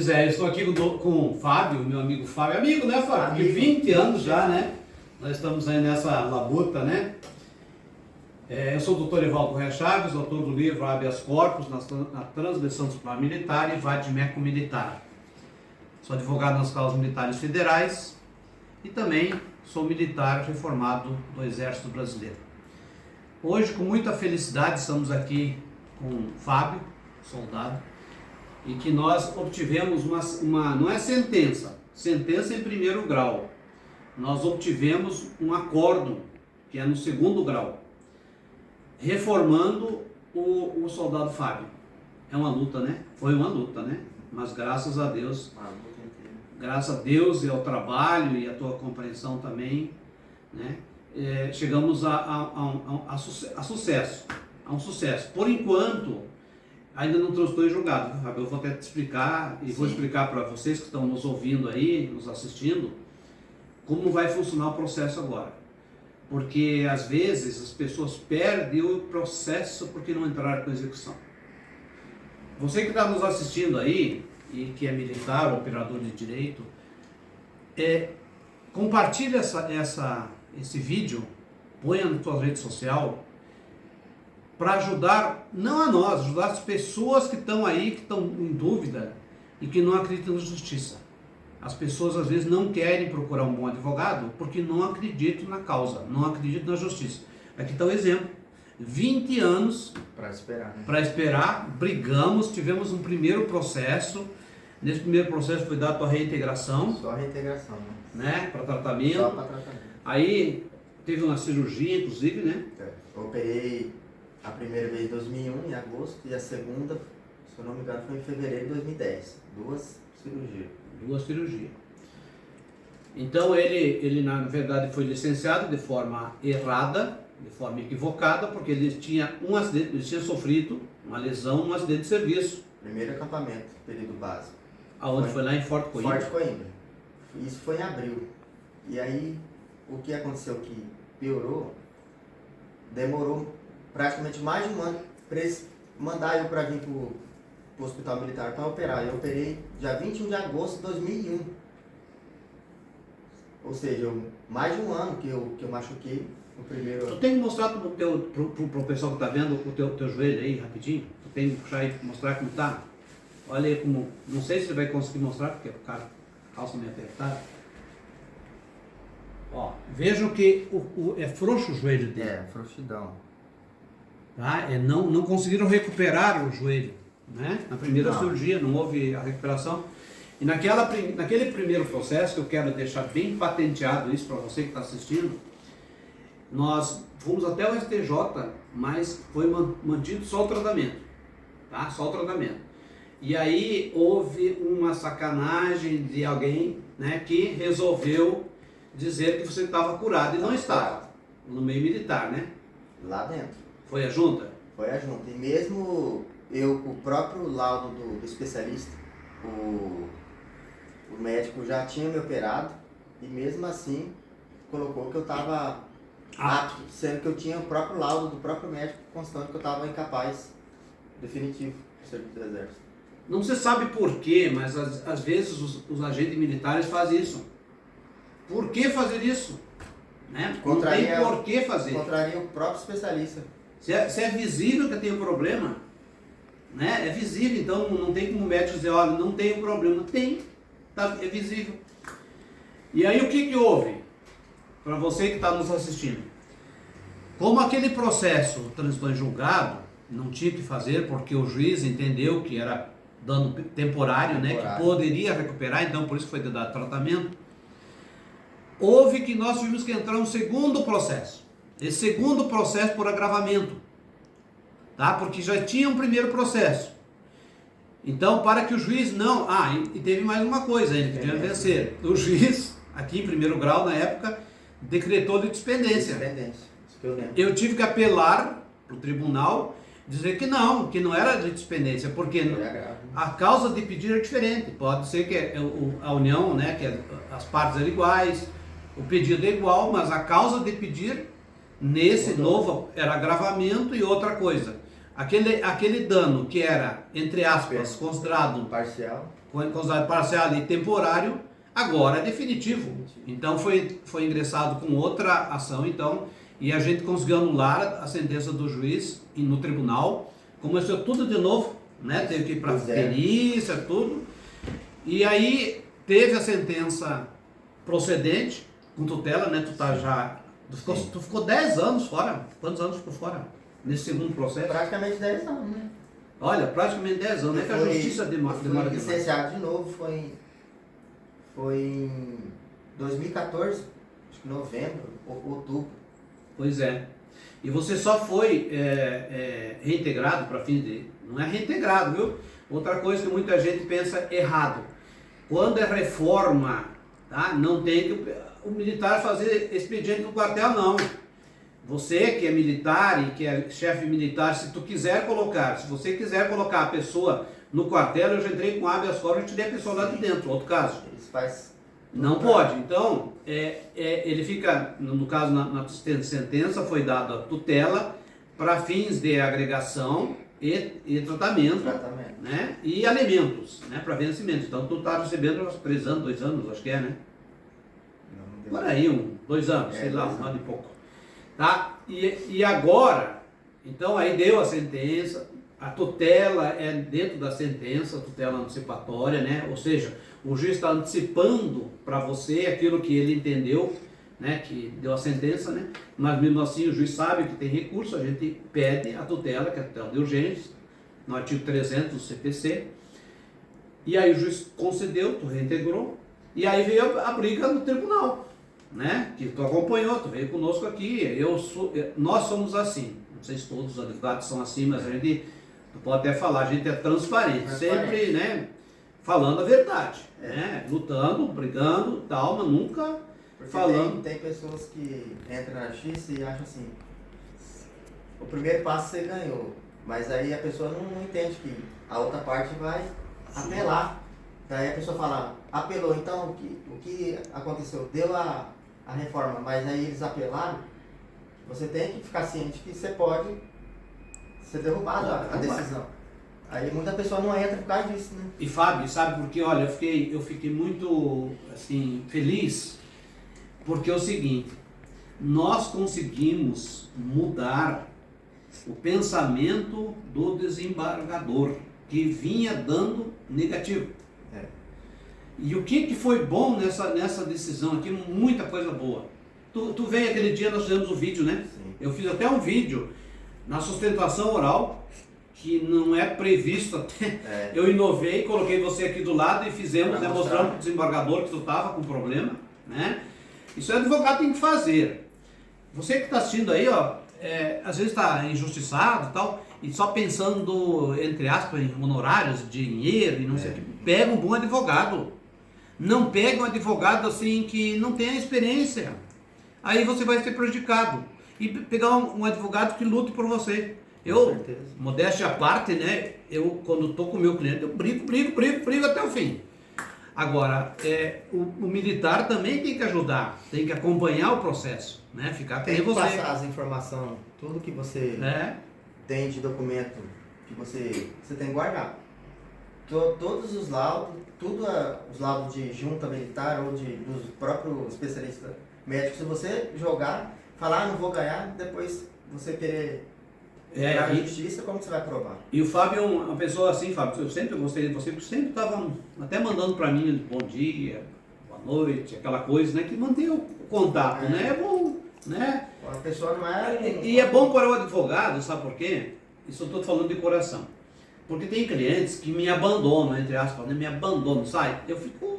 Pois é, eu estou aqui com o Fábio, meu amigo Fábio. Amigo, né, Fábio? De 20 anos já, né? Nós estamos aí nessa labuta, né? Eu sou o doutor Evaldo Correia Chaves, autor do livro Habeas Corpus, na transgressão disciplinar militar e vadimeco militar. Sou advogado nas causas militares federais e também sou militar reformado do Exército Brasileiro. Hoje, com muita felicidade, estamos aqui com o Fábio, soldado, e que nós obtivemos não é sentença em primeiro grau. Nós obtivemos um acordo, que é no segundo grau, reformando o soldado Fábio. É uma luta, né? Foi uma luta, né? Mas graças a Deus, e ao trabalho e à tua compreensão também, né? Chegamos a um sucesso. Por enquanto, ainda não estou julgado, Fábio. Eu vou até te explicar e vou explicar para vocês que estão nos ouvindo aí, nos assistindo, como vai funcionar o processo agora. Porque às vezes as pessoas perdem o processo porque não entraram com a execução. Você que está nos assistindo aí, e que é militar, operador de direito, compartilhe esse vídeo, ponha na tua rede social, para ajudar, não a nós, ajudar as pessoas que estão aí, que estão em dúvida e que não acreditam na justiça. As pessoas às vezes não querem procurar um bom advogado porque não acreditam na causa, não acreditam na justiça. Aqui está o exemplo. 20 anos para esperar, brigamos, tivemos um primeiro processo. Nesse primeiro processo foi dado a reintegração. Só reintegração, né? Para tratamento. Só para tratamento. Aí teve uma cirurgia, inclusive, né? Eu operei a primeira vez em 2001, em agosto, e a segunda, se eu não me engano, foi em fevereiro de 2010. Duas cirurgias. Então ele na verdade foi licenciado de forma errada, de forma equivocada, porque ele tinha sofrido uma lesão, um acidente de serviço. Primeiro acampamento, período básico. Aonde foi lá em Forte Coimbra? Forte Coimbra. Isso foi em abril. E aí, o que aconteceu que piorou, demorou praticamente mais de um ano para eles mandar eu para vir para o hospital militar para operar. Eu operei dia 21 de agosto de 2001. Ou seja, mais de um ano que eu machuquei no primeiro ano. Tu tem que mostrar pro pessoal que está vendo o teu joelho aí, rapidinho. Tu tem que puxar e mostrar como tá. Olha aí como... Não sei se você vai conseguir mostrar, porque o cara calça meio apertada. Ó, vejam que é frouxo o joelho dele. É, frouxidão. Tá? Não conseguiram recuperar o joelho, né? Na primeira cirurgia não houve a recuperação. E naquele primeiro processo, que eu quero deixar bem patenteado isso para você que está assistindo, nós fomos até o STJ, mas foi mantido só o tratamento, tá? Só o tratamento. E aí houve uma sacanagem de alguém, né, que resolveu dizer que você estava curado e não estava, no meio militar, né? Lá dentro. Foi a junta? Foi a junta. E mesmo o próprio laudo do especialista, o médico já tinha me operado e mesmo assim colocou que eu estava apto, sendo que eu tinha o próprio laudo do próprio médico constando que eu estava incapaz, definitivo, do serviço do exército. Não se sabe por quê, mas às vezes os agentes militares fazem isso. Por que fazer isso? Né? Não tem por que fazer. Contraria o próprio especialista. Se é visível que tem um problema, né? É visível, então não tem como o médico dizer, olha, não tem um problema. Tem, é visível. E aí o que houve? Para você que está nos assistindo. Como aquele processo transitou em julgado, não tinha que fazer porque o juiz entendeu que era dano temporário, né? Que poderia recuperar, então por isso foi dado tratamento. Houve que nós tivemos que entrar no segundo processo. Esse segundo processo por agravamento, tá? Porque já tinha um primeiro processo. Então, para que o juiz não... e teve mais uma coisa ainda que tinha que vencer. O juiz, aqui em primeiro grau, na época, decretou de dispendência. Eu tive que apelar para o tribunal, dizer que não era de dispendência, porque a causa de pedir é diferente. Pode ser que a união, né, que as partes eram iguais, o pedido é igual, mas a causa de pedir nesse novo era agravamento e outra coisa. Aquele dano que era, entre aspas, considerado considerado parcial e temporário, agora é definitivo. Então foi ingressado com outra ação, então, e a gente conseguiu anular a sentença do juiz no tribunal, começou tudo de novo, né? Teve que ir para a perícia, tudo. E aí teve a sentença procedente, com tutela, né? Tu ficou 10 anos fora. Quantos anos ficou fora? Nesse segundo processo? Praticamente 10 anos, né? Olha, praticamente 10 anos, né? Que a justiça demora demais. Licenciado de novo, foi em 2014, acho que novembro, outubro. Pois é. E você só foi reintegrado para fim de... Não é reintegrado, viu? Outra coisa que muita gente pensa errado. Quando é reforma, tá? Não tem que o militar fazer expediente no quartel, não. Você que é militar e que é chefe militar, se você quiser colocar a pessoa no quartel, eu já entrei com habeas corpus e tirei a pessoa lá de dentro, outro caso. Não pode. Então, ele fica, no caso, na sentença, foi dada tutela para fins de agregação e tratamento. Né? E alimentos, né? Para vencimento. Então, tu está recebendo 3 anos, 2 anos, acho que é, né? Por aí, 2 anos, sei lá, um ano e pouco. Tá? E agora, então aí deu a sentença, a tutela é dentro da sentença, a tutela antecipatória, né? Ou seja, o juiz está antecipando para você aquilo que ele entendeu, né? Que deu a sentença, né? Mas mesmo assim o juiz sabe que tem recurso, a gente pede a tutela, que é a tutela de urgência, no artigo 300 do CPC, e aí o juiz concedeu, tu reintegrou, e aí veio a briga no tribunal, né? Que tu acompanhou, tu veio conosco aqui, nós somos assim, não sei se todos os advogados são assim, mas a gente, tu pode até falar, a gente é transparente, sempre, né? Falando a verdade, né? Lutando, brigando, tal, mas nunca falando. Tem pessoas que entram na justiça e acham assim, o primeiro passo você ganhou, mas aí a pessoa não entende que a outra parte vai apelar. Daí a pessoa fala, apelou, então o que aconteceu? Deu a reforma, mas aí eles apelaram. Você tem que ficar ciente que você pode ser derrubado a decisão. Aí muita pessoa não entra por causa disso, né? E Fábio, sabe por quê? Olha, eu fiquei muito assim, feliz, porque é o seguinte, nós conseguimos mudar o pensamento do desembargador, que vinha dando negativo. E o que foi bom nessa decisão aqui? Muita coisa boa. Tu veio aquele dia, nós fizemos o vídeo, né? Sim. Eu fiz até um vídeo na sustentação oral, que não é previsto até. Eu inovei, coloquei você aqui do lado e fizemos, né, mostrando para o desembargador que tu estava com problema, né? Isso o advogado tem que fazer. Você que está assistindo aí, ó, às vezes está injustiçado e tal, e só pensando, entre aspas, em honorários, dinheiro e não sei o que, pega um bom advogado. Não pega um advogado assim que não tenha experiência. Aí você vai ser prejudicado. E pegar um advogado que lute por você. Eu, modéstia à parte, né? Eu, quando estou com o meu cliente, eu brigo até o fim. Agora, o militar também tem que ajudar, tem que acompanhar o processo, né? Ficar tem que você. Passar as informações, tudo que você tem de documento que você tem que guardar. Todos os laudos, os laudos de junta militar ou dos próprios especialistas médicos, se você jogar, falar, não vou ganhar, depois você querer na justiça, como você vai provar? E o Fábio é uma pessoa assim, Fábio, eu sempre gostei de você, porque sempre estava até mandando para mim bom dia, boa noite, aquela coisa, né, que mantém o contato, né, é bom, né? A pessoa não é... E é bom para o advogado, sabe por quê? Isso eu estou falando de coração. Porque tem clientes que me abandonam, entre aspas, né? Me abandonam, sai. Eu fico,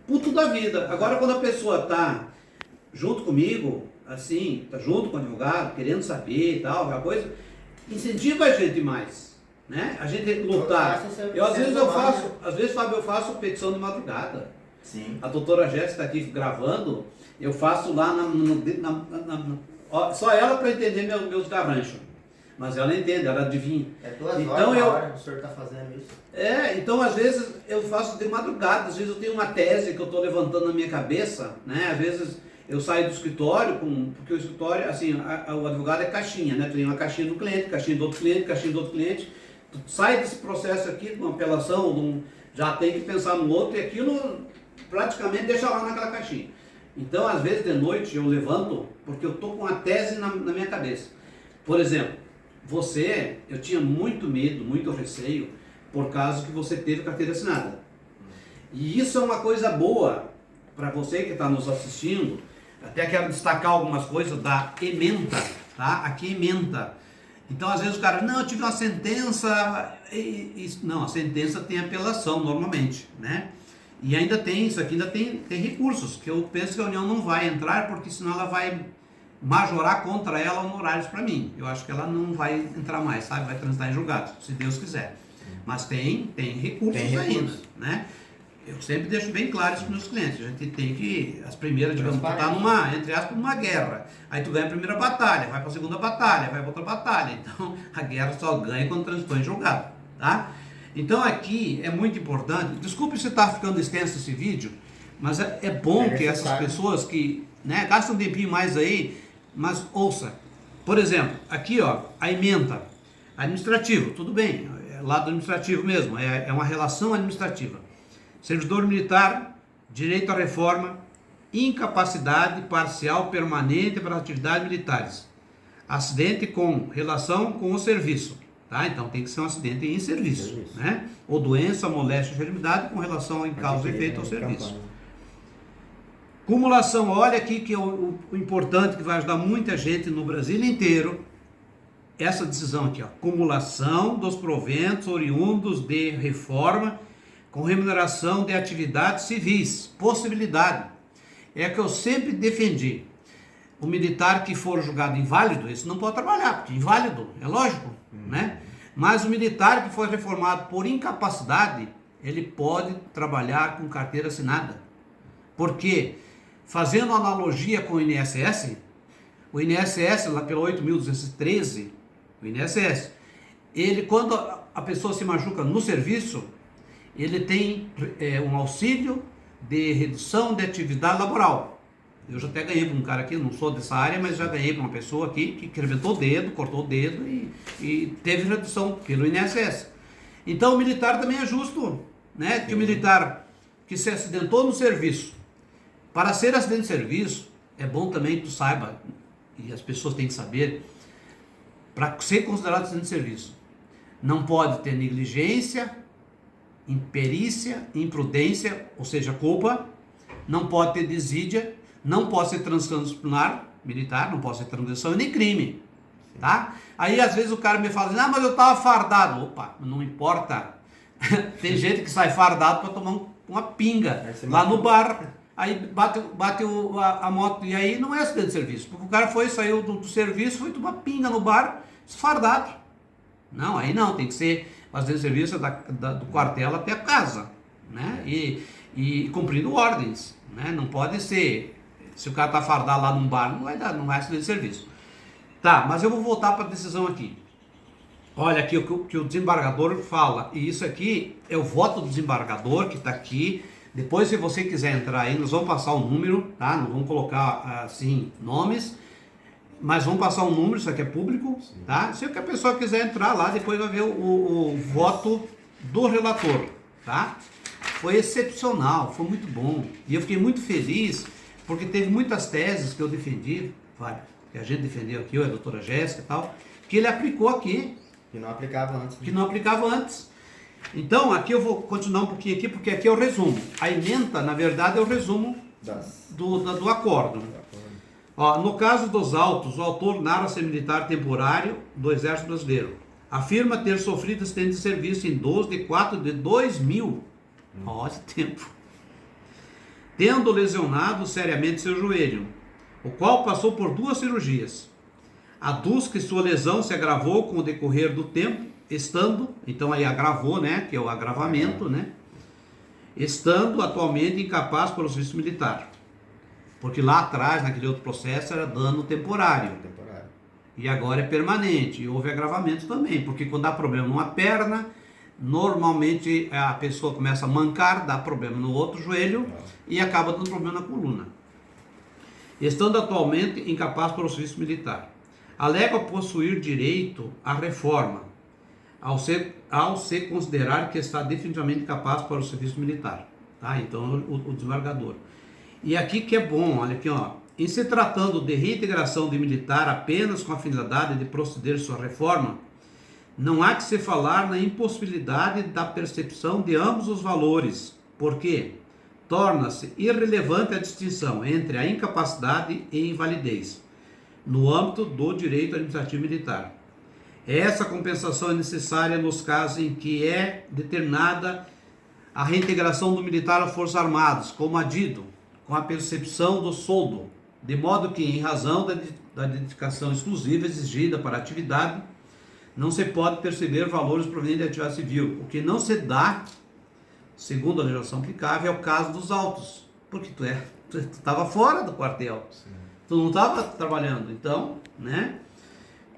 puto da vida. Agora, quando a pessoa tá junto comigo, assim, tá junto com o advogado, querendo saber e tal, aquela coisa, incentiva a gente mais, né? A gente lutar. Às vezes, Fábio, eu faço petição de madrugada. Sim. A doutora Jéssica está aqui gravando, eu faço lá só ela para entender meus garranchos. Mas ela entende, ela adivinha. É 2 horas na hora que o senhor está fazendo isso. Então às vezes eu faço de madrugada, às vezes eu tenho uma tese que eu estou levantando na minha cabeça, né? Às vezes eu saio do escritório, porque o escritório, assim, o advogado é caixinha, né? Tem uma caixinha do cliente, caixinha do outro cliente, caixinha do outro cliente. Tu sai desse processo aqui, de uma apelação, já tem que pensar no outro e aquilo praticamente deixa lá naquela caixinha. Então, às vezes de noite eu levanto porque eu estou com a tese na minha cabeça. Por exemplo, eu tinha muito medo, muito receio, por causa que você teve carteira assinada. E isso é uma coisa boa para você que está nos assistindo. Até quero destacar algumas coisas da ementa, tá? Aqui ementa. Então, às vezes o cara, não, eu tive uma sentença. Não, a sentença tem apelação normalmente, né? E ainda tem isso aqui, ainda tem recursos, que eu penso que a União não vai entrar, porque senão ela vai majorar contra ela honorários para mim. Eu acho que ela não vai entrar mais, sabe? Vai transitar em julgado, se Deus quiser. Mas tem recursos ainda, né? Eu sempre deixo bem claro isso para os meus clientes. A gente tem que, as primeiras, digamos, tu tá numa, entre aspas, numa guerra. Aí tu ganha a primeira batalha, vai para a segunda batalha, vai para outra batalha. Então, a guerra só ganha quando transitou em julgado, tá? Então, aqui é muito importante. Desculpe se está ficando extenso esse vídeo, mas é bom que essas pessoas que, né, gastam um tempinho mais aí, mas ouça. Por exemplo, aqui, ó, a ementa. Administrativo, tudo bem, é lado administrativo mesmo, é uma relação administrativa. Servidor militar, direito à reforma, incapacidade parcial permanente para atividades militares. Acidente com relação com o serviço, tá? Então tem que ser um acidente em serviço, né? Ou doença, moléstia, enfermidade com relação em causa e efeito ao serviço. Cumulação, olha aqui que é o importante que vai ajudar muita gente no Brasil inteiro. Essa decisão aqui, ó, cumulação dos proventos oriundos de reforma com remuneração de atividades civis, possibilidade. É que eu sempre defendi. O militar que for julgado inválido, esse não pode trabalhar, porque inválido, é lógico, né? Mas o militar que for reformado por incapacidade, ele pode trabalhar com carteira assinada. Porque, fazendo analogia com o INSS, lá pelo 8.213, o INSS, ele, quando a pessoa se machuca no serviço, ele tem um auxílio de redução de atividade laboral. Eu já até ganhei para um cara aqui, não sou dessa área, mas já ganhei para uma pessoa aqui que arrebentou o dedo, cortou o dedo e teve redução pelo INSS. Então o militar também é justo, né? Que o militar que se acidentou no serviço, para ser acidente de serviço, é bom também que tu saiba, e as pessoas têm que saber, para ser considerado acidente de serviço, não pode ter negligência, imperícia, imprudência, ou seja, culpa, não pode ter desídia, não pode ser transtorno disciplinar militar, não pode ser transgressão e nem crime, tá? Aí às vezes o cara me fala, ah, mas eu estava fardado. Opa, não importa. Tem gente que sai fardado para tomar uma pinga lá no bar, aí bate a moto, e aí não é acidente de serviço, porque o cara saiu do serviço, foi tomar pinga no bar, fardado. Não, aí não, tem que ser acidente de serviço do quartel até a casa, né? E cumprindo ordens, né? Não pode ser, se o cara está fardado lá num bar, não vai acidente de serviço. Tá, mas eu vou voltar para a decisão aqui. Olha aqui o que o desembargador fala, e isso aqui é o voto do desembargador que está aqui. Depois, se você quiser entrar aí, nós vamos passar o número, tá? Não vamos colocar assim nomes, mas vamos passar um número, isso aqui é público, tá? Se a pessoa quiser entrar lá, depois vai ver o voto do relator, tá? Foi excepcional, foi muito bom. E eu fiquei muito feliz, porque teve muitas teses que eu defendi, várias, que a gente defendeu aqui, a doutora Jéssica e tal, que ele aplicou aqui. Que não aplicava antes. Que não aplicava antes. Então, aqui eu vou continuar um pouquinho aqui, porque aqui é o resumo. A ementa, na verdade, é o resumo do acordo. Ó, no caso dos autos, o autor narra ser militar temporário do Exército Brasileiro. Afirma ter sofrido acidente de serviço em 12 de 4 de 2000. Ó, esse tempo. Tendo lesionado seriamente seu joelho, o qual passou por 2 cirurgias. Aduz que sua lesão se agravou com o decorrer do tempo, então aí agravou, né, que é o agravamento, né, estando atualmente incapaz para o serviço militar. Porque lá atrás, naquele outro processo, era dano temporário. E agora é permanente. E houve agravamento também, porque quando dá problema numa perna, normalmente a pessoa começa a mancar, dá problema no outro joelho e acaba dando problema na coluna. Estando atualmente incapaz para o serviço militar. Alega possuir direito à reforma, ao se considerar que está definitivamente capaz para o serviço militar. Tá? Então, o desembargador. E aqui que é bom, olha aqui, ó. Em se tratando de reintegração de militar apenas com a finalidade de proceder sua reforma, não há que se falar na impossibilidade da percepção de ambos os valores, porque torna-se irrelevante a distinção entre a incapacidade e invalidez, no âmbito do direito administrativo militar. Essa compensação é necessária nos casos em que é determinada a reintegração do militar às Forças Armadas, como adido, com a percepção do soldo, de modo que, em razão da dedicação exclusiva exigida para a atividade, não se pode perceber valores provenientes da atividade civil. O que não se dá, segundo a legislação aplicável, é o caso dos autos, porque tu estava fora do quartel, sim, tu não estava trabalhando. Então, né,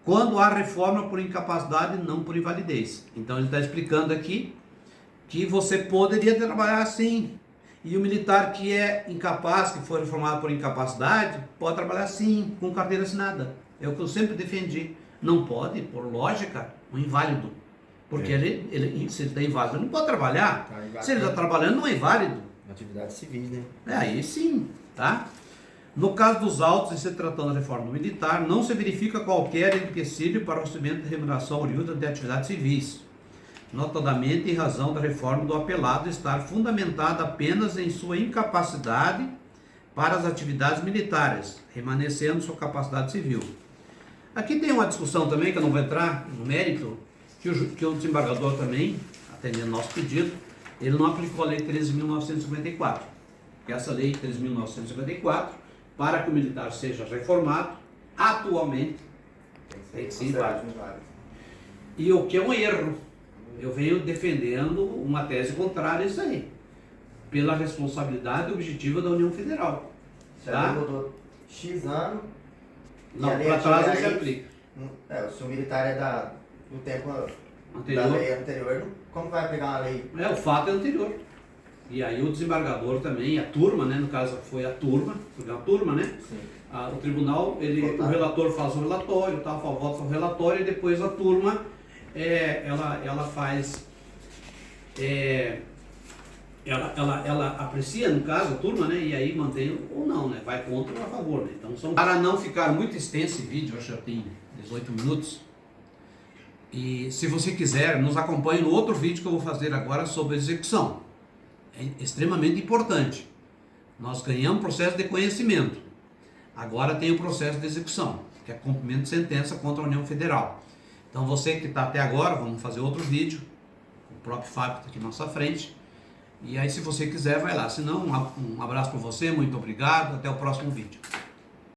quando há reforma por incapacidade, não por invalidez. Então ele está explicando aqui que você poderia trabalhar assim, e o militar que é incapaz, que foi reformado por incapacidade, pode trabalhar sim, com carteira assinada. É o que eu sempre defendi. Não pode, por lógica, um inválido. Porque se ele está inválido, ele não pode trabalhar. Se ele está trabalhando, não é inválido. Atividades civis, né? Aí sim, tá? No caso dos autos, em se tratando da reforma militar, não se verifica qualquer empecilho para o recebimento de remuneração oriunda de atividades civis, notadamente em razão da reforma do apelado estar fundamentada apenas em sua incapacidade para as atividades militares, remanescendo sua capacidade civil. Aqui tem uma discussão também, que eu não vou entrar no mérito, que o desembargador também, atendendo nosso pedido, ele não aplicou a Lei 13.954, que essa Lei 13.954, para que o militar seja reformado, atualmente tem que ser inválido. E o que é um erro. Eu venho defendendo uma tese contrária a isso aí, pela responsabilidade objetiva da União Federal. Tá? Mudou X ano. Não, para trás não se aplica. Se o militar é do tempo anterior, da lei anterior, como vai pegar uma lei? O fato é anterior. E aí o desembargador também, a turma, né, no caso foi a turma, né? Sim. O tribunal, o relator faz o relatório, tá, vota o relatório e depois a turma, ela faz, ela aprecia, no caso, a turma, né, e aí mantém ou não, né, vai contra ou a favor, né. Então, para não ficar muito extenso esse vídeo, acho que já tem 18 minutos, e se você quiser, nos acompanhe no outro vídeo que eu vou fazer agora sobre execução. É extremamente importante. Nós ganhamos processo de conhecimento. Agora tem o processo de execução, que é cumprimento de sentença contra a União Federal. Então você que está até agora, vamos fazer outro vídeo. O próprio Fábio está aqui na nossa frente. E aí se você quiser, vai lá. Se não, um abraço para você, muito obrigado. Até o próximo vídeo.